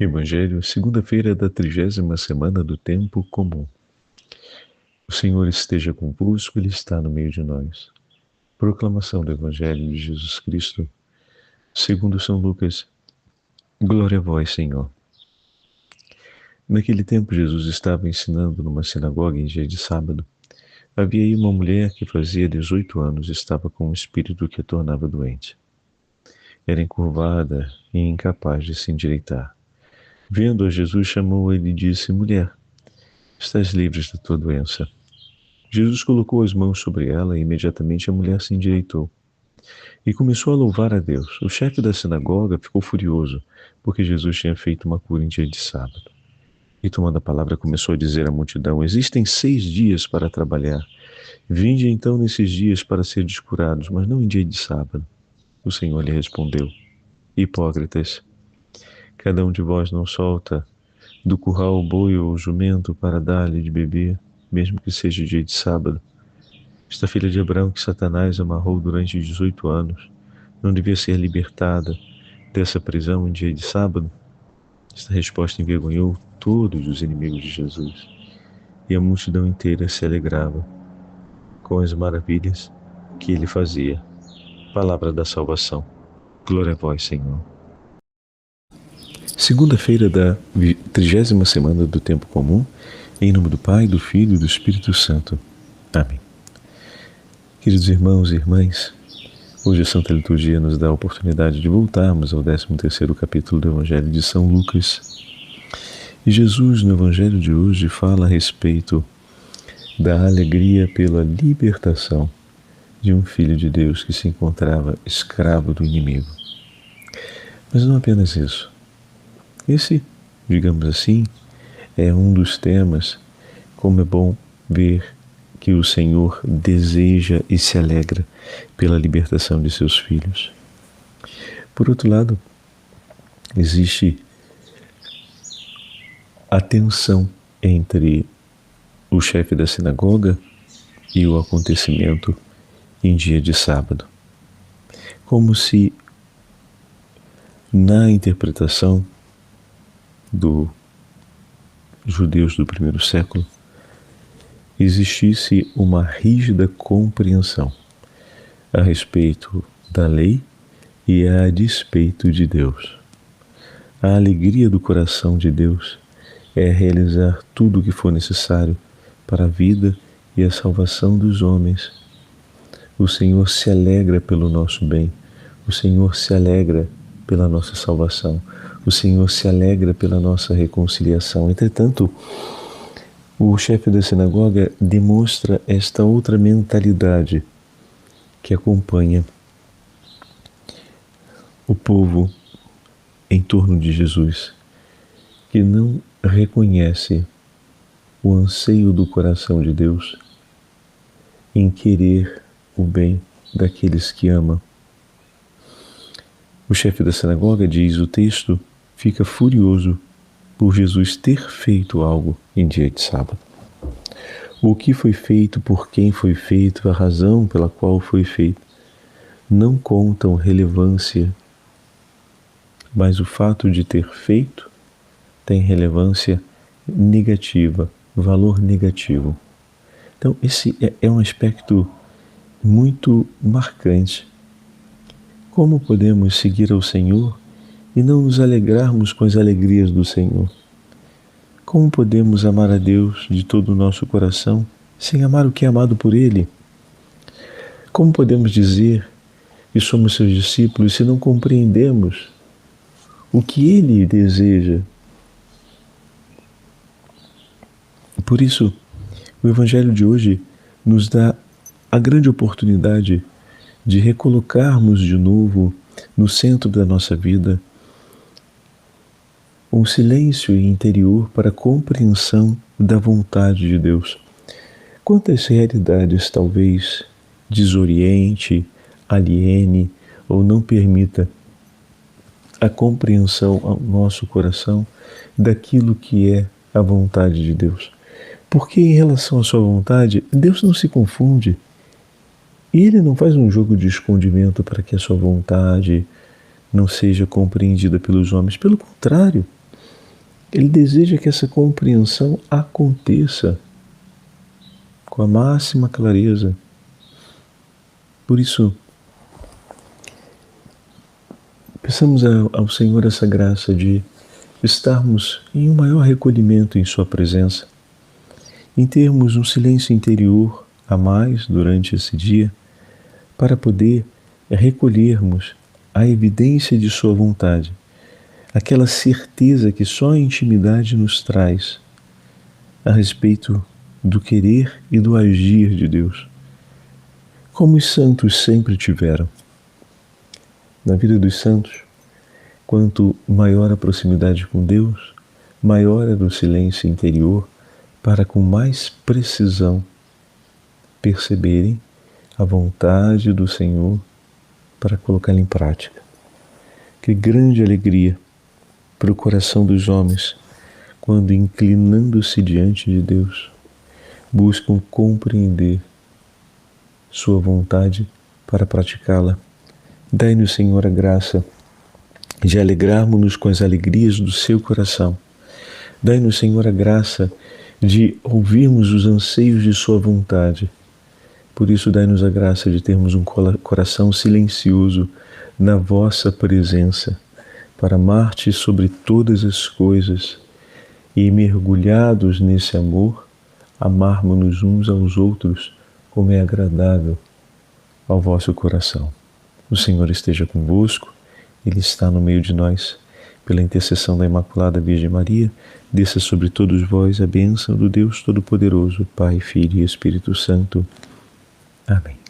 Evangelho, segunda-feira da 30ª semana do Tempo Comum. O Senhor esteja convosco, Ele está no meio de nós. Proclamação do Evangelho de Jesus Cristo, segundo São Lucas. Glória a vós, Senhor. Naquele tempo, Jesus estava ensinando numa sinagoga em dia de sábado. Havia aí uma mulher que fazia 18 anos e estava com um espírito que a tornava doente. Era encurvada e incapaz de se endireitar. Vendo-a, Jesus chamou-a e disse: Mulher, estás livre da tua doença. Jesus colocou as mãos sobre ela e imediatamente a mulher se endireitou e começou a louvar a Deus. O chefe da sinagoga ficou furioso, porque Jesus tinha feito uma cura em dia de sábado. E tomando a palavra começou a dizer à multidão: Existem 6 dias para trabalhar. Vinde então nesses dias para ser curados, mas não em dia de sábado. O Senhor lhe respondeu: Hipócritas, cada um de vós não solta do curral o boi ou o jumento para dar-lhe de beber, mesmo que seja dia de sábado. Esta filha de Abraão que Satanás amarrou durante 18 anos, não devia ser libertada dessa prisão em dia de sábado? Esta resposta envergonhou todos os inimigos de Jesus, e a multidão inteira se alegrava com as maravilhas que ele fazia. Palavra da salvação. Glória a vós, Senhor. Segunda-feira da 30ª semana do Tempo Comum, em nome do Pai, do Filho e do Espírito Santo. Amém. Queridos irmãos e irmãs, hoje a Santa Liturgia nos dá a oportunidade de voltarmos ao 13º capítulo do Evangelho de São Lucas. E Jesus, no Evangelho de hoje, fala a respeito da alegria pela libertação de um filho de Deus que se encontrava escravo do inimigo. Mas não apenas isso. Esse, digamos assim, é um dos temas, como é bom ver que o Senhor deseja e se alegra pela libertação de seus filhos. Por outro lado, existe a tensão entre o chefe da sinagoga e o acontecimento em dia de sábado. Como se na interpretação dos judeus do primeiro século existisse uma rígida compreensão a respeito da lei e a despeito de Deus. A alegria do coração de Deus é realizar tudo o que for necessário para a vida e a salvação dos homens. O Senhor se alegra pelo nosso bem, o Senhor se alegra pela nossa salvação, o Senhor se alegra pela nossa reconciliação. Entretanto, o chefe da sinagoga demonstra esta outra mentalidade que acompanha o povo em torno de Jesus, que não reconhece o anseio do coração de Deus em querer o bem daqueles que ama. O chefe da sinagoga, diz o texto, fica furioso por Jesus ter feito algo em dia de sábado. O que foi feito, por quem foi feito, a razão pela qual foi feito, não contam relevância, mas o fato de ter feito tem relevância negativa, valor negativo. Então, esse é um aspecto muito marcante. Como podemos seguir ao Senhor e não nos alegrarmos com as alegrias do Senhor? Como podemos amar a Deus de todo o nosso coração sem amar o que é amado por Ele? Como podemos dizer que somos seus discípulos se não compreendemos o que Ele deseja? Por isso, o Evangelho de hoje nos dá a grande oportunidade de recolocarmos de novo no centro da nossa vida um silêncio interior para a compreensão da vontade de Deus. Quantas realidades talvez desoriente, aliene ou não permita a compreensão ao nosso coração daquilo que é a vontade de Deus. Porque em relação à sua vontade, Deus não se confunde. E Ele não faz um jogo de escondimento para que a sua vontade não seja compreendida pelos homens. Pelo contrário, Ele deseja que essa compreensão aconteça com a máxima clareza. Por isso, peçamos ao Senhor essa graça de estarmos em um maior recolhimento em Sua presença, em termos um silêncio interior a mais durante esse dia, para poder recolhermos a evidência de Sua vontade, aquela certeza que só a intimidade nos traz a respeito do querer e do agir de Deus, como os santos sempre tiveram. Na vida dos santos, quanto maior a proximidade com Deus, maior era o silêncio interior para com mais precisão perceberem a vontade do Senhor para colocá-la em prática. Que grande alegria para o coração dos homens quando, inclinando-se diante de Deus, buscam compreender Sua vontade para praticá-la. Dai-nos, Senhor, a graça de alegrarmos-nos com as alegrias do Seu coração. Dai-nos, Senhor, a graça de ouvirmos os anseios de Sua vontade. Por isso, dai-nos a graça de termos um coração silencioso na Vossa presença, para amar-Te sobre todas as coisas e, mergulhados nesse amor, amarmos-nos uns aos outros como é agradável ao vosso coração. O Senhor esteja convosco, Ele está no meio de nós. Pela intercessão da Imaculada Virgem Maria, desça sobre todos vós a bênção do Deus Todo-Poderoso, Pai, Filho e Espírito Santo. Amém.